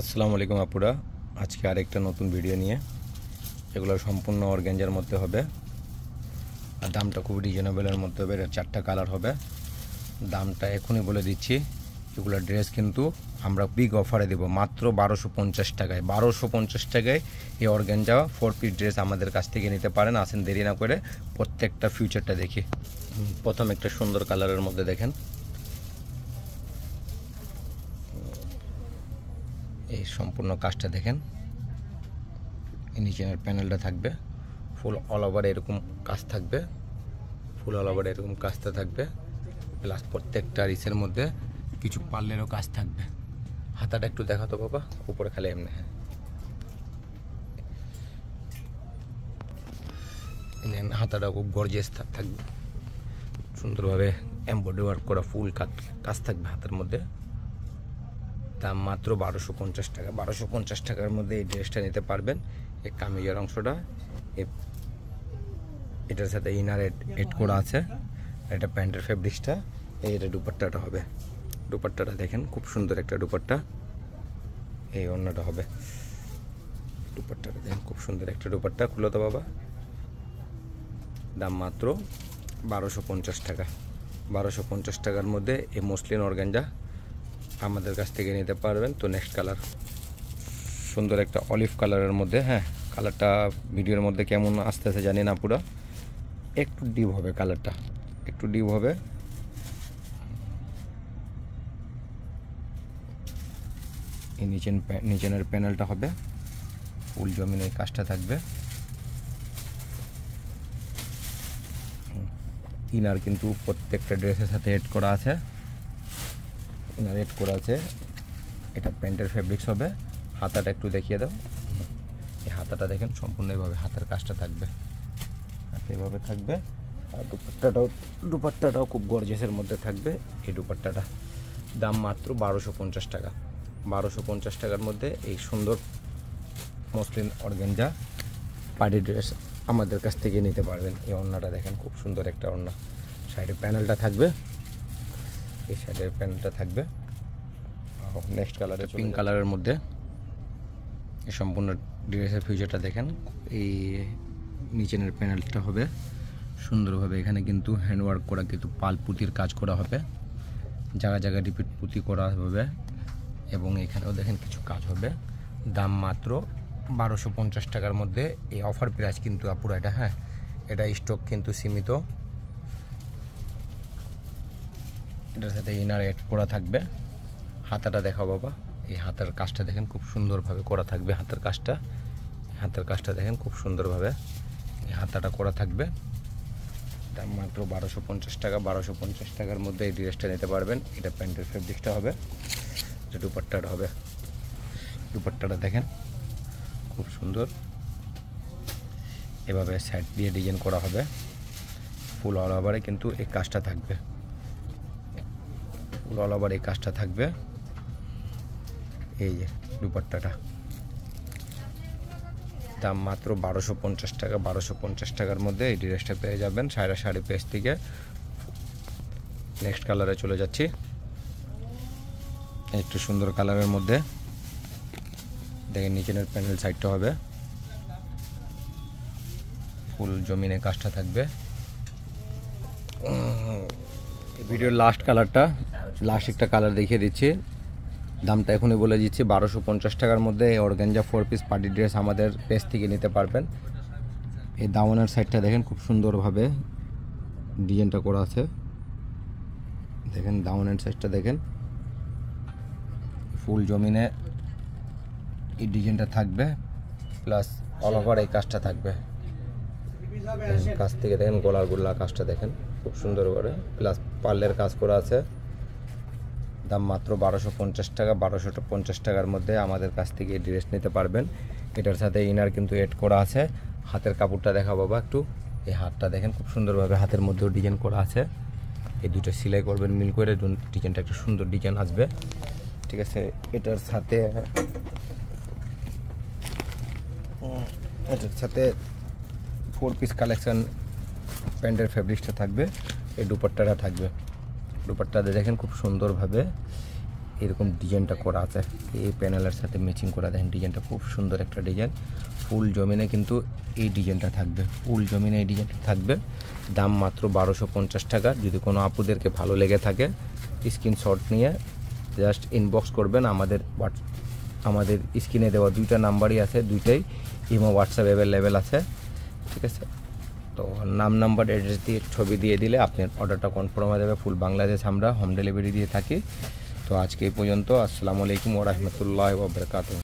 আসসালামু আলাইকুম আপুরা, আজকে আরেকটা নতুন ভিডিও নিয়ে। এগুলো সম্পূর্ণ অর্গানজার মধ্যে হবে আর দামটা খুব রিজনেবলের মধ্যে হবে। এর 4টা কালার হবে। দামটা এখনই বলে দিচ্ছি। এগুলো ড্রেস কিন্তু আমরা বিগ অফারে দেব মাত্র 1250 টাকায়। 1250 টাকায় এই অর্গানজা 4 পিস ড্রেস আমাদের কাছ থেকে নিতে পারেন। আসেন দেরি না করে প্রত্যেকটা ফিউচারটা দেখি। প্রথম একটা সুন্দর কালারের মধ্যে দেখেন, এই সম্পূর্ণ কাজটা দেখেন। নিচের প্যানেলটা থাকবে ফুল অল ওভার এরকম কাজ থাকবে, ফুল অল ওভার এরকম কাজটা থাকবে। প্লাস প্রত্যেকটা রিসের মধ্যে কিছু পার্লেরও কাজ থাকবে। হাতাটা একটু দেখাতো বাবা, উপরে খালি এমনি। হ্যাঁ, হাতাটা খুব গর্জিয়াস থাকবে, সুন্দরভাবে এমব্রয়ডারি ওয়ার্ক করা ফুল কাজ থাকবে হাতের মধ্যে। দাম মাত্র 1250 টাকা। 1250 টাকার মধ্যে এই ড্রেসটা নিতে পারবেন। এই কামিজের অংশটা এটার সাথে ইনার এড করা আছে। এটা প্যান্টের ফেব্রিক্সটা, এটা দুপাট্টাটা হবে। দুপাট্টাটা দেখেন, খুব সুন্দর একটা দুপাট্টা। এই অন্যটা হবে, দুপাট্টাটা দেখেন, খুব সুন্দর একটা দুপাট্টা। খুলো তো বাবা। দাম মাত্র 1250 টাকা। 1250 টাকার মধ্যে এই মসলিন অর্গানজা আমাদের কাছ থেকে নিতে পারবেন। তো নেক্সট কালার, সুন্দর একটা অলিভ কালারের মধ্যে। হ্যাঁ, কালারটা ভিডিওর মধ্যে কেমন আসতেছে জানি না, পুরো একটু ডিপ হবে কালারটা, একটু ডিপ হবে। এই নিচের প্যানেলটা হবে ফুল জমিনের কাজটা থাকবে। ইনার কিন্তু প্রত্যেকটা ড্রেসের সাথে এড করা আছে, ইনার এড করা আছে। এটা প্যান্টের ফেব্রিক্স হবে। হাতাটা একটু দেখিয়ে দাও। এই হাতাটা দেখেন, সম্পূর্ণ এইভাবে হাতের কাজটা থাকবে, হাতে এভাবে থাকবে। আর দুপাট্টাটাও খুব গর্জিয়াসের মধ্যে থাকবে। এই দুপাট্টাটা দাম মাত্র 1250 টাকা। 1250 টাকার মধ্যে এই সুন্দর মসলিন অর্গানজা পার্টি ড্রেস আমাদের কাছ থেকে নিতে পারবেন। এই ওড়নাটা দেখেন, খুব সুন্দর একটা ওড়না। সাইডের প্যানেলটা থাকবে, এই সাইডের প্যানেলটা থাকবে। নেক্সট কালারে পিঙ্ক কালারের মধ্যে এই সম্পূর্ণ ড্রেসের ফিউচারটা দেখেন। এই নিচের প্যানেলটা হবে সুন্দরভাবে। এখানে কিন্তু হ্যান্ডওয়ার্ক করা, কিন্তু পাল পুঁতির কাজ করা হবে, জায়গা জায়গায় রিপিট পুঁতি করা হবে। এবং এখানেও দেখেন কিছু কাজ হবে। দাম মাত্র 1250 টাকার মধ্যে এই অফার প্রাইস কিন্তু পুরো এটা। হ্যাঁ, এটা স্টক কিন্তু সীমিত। এটার সাথে ইনার এড করা থাকবে। হাতাটা দেখাও বাবা। এই হাতের কাজটা দেখেন, খুব সুন্দরভাবে করা থাকবে হাতের কাজটা। হাতের কাজটা দেখেন, খুব সুন্দরভাবে এই হাতাটা করা থাকবে। দাম মাত্র 1250 টাকা। 1250 টাকার মধ্যে এই ড্রেসটা নিতে পারবেন। এটা প্যান্টের ফেব্রিক্সটা হবে, এটা দুপাট্টাটা হবে। দুপাট্টাটা দেখেন, খুব সুন্দর। এভাবে সাইড দিয়ে ডিজাইন করা হবে, ফুল অল ওভারে কিন্তু এই কাজটা থাকবে, ফুল অল ওভার এই কাজটা থাকবে। এই যে দুপাট্টাটা, দাম মাত্র 1250 টাকা। 1250 টাকার মধ্যে এই ড্রেসটা পেয়ে যাবেন সায়রা শাড়ি পেজ থেকে। নেক্সট কালারে চলে যাচ্ছি। একটু সুন্দর কালারের মধ্যে দেখেন, নিচের প্যানেল সাইডটা হবে ফুল জমিনে কাজটা থাকবে। ভিডিওর লাস্ট কালারটা, লাস্ট একটা কালার দেখিয়ে দিচ্ছি। দামটা এখনই বলে দিচ্ছি, 1250 টাকার মধ্যে এই অর্গানজা 4 পিস পার্টি ড্রেস আমাদের পেজ থেকে নিতে পারবেন। এই দাওয়ানের সাইডটা দেখেন, খুব সুন্দরভাবে ডিজাইনটা করা আছে। দেখেন দাওয়ানের সাইডটা দেখেন, ফুল জমিনে এই ডিজাইনটা থাকবে, প্লাস অল ওভার এই কাজটা থাকবে। কাজ থেকে দেখেন গলার গুল্লা কাজটা দেখেন, খুব সুন্দর করে, প্লাস পার্লের কাজ করা আছে। দাম মাত্র 1250 টাকা। 1250 টাকার মধ্যে আমাদের কাছ থেকে এই ড্রেস নিতে পারবেন। এটার সাথে ইনার কিন্তু এড করা আছে। হাতের কাপড়টা দেখা বাবা একটু। এই হাতটা দেখেন, খুব সুন্দরভাবে হাতের মধ্যেও ডিজাইন করা আছে। এই দুটো সেলাই করবেন মিল করে, ডিজাইনটা একটা সুন্দর ডিজাইন আসবে। ঠিক আছে, এটার সাথে 4 পিস কালেকশন প্যান্টের ফেব্রিক্সটা থাকবে। এই দুপাট্টাটা থাকবে। দুপাট্টাতে দেখেন খুব সুন্দরভাবে এরকম ডিজাইনটা করা আছে, এই প্যানেলের সাথে ম্যাচিং করা। দেখেন ডিজাইনটা খুব সুন্দর একটা ডিজাইন। ফুল জমিনে কিন্তু এই ডিজাইনটা থাকবে, ফুল জমিনে এই ডিজাইনটা থাকবে। দাম মাত্র 1250 টাকা। যদি কোনো আপুদেরকে ভালো লেগে থাকে স্ক্রিনশট নিয়ে জাস্ট ইনবক্স করবেন। আমাদের স্ক্রিনে দেওয়া দুইটা নাম্বারই আছে, দুইটাই ইমো হোয়াটসঅ্যাপ অ্যাভেলেবেল আছে, ঠিক আছে। তো নাম নাম্বার অ্যাড্রেস দিয়ে ছবি দিয়ে দিলে আপনার অর্ডারটা কনফার্ম হয়ে যাবে। ফুল বাংলাদেশ আমরা হোম ডেলিভারি দিয়ে থাকি। তো আজকে এই পর্যন্ত। আসসালামু আলাইকুম ওয়া রাহমাতুল্লাহি ওয়া বারাকাতুহু।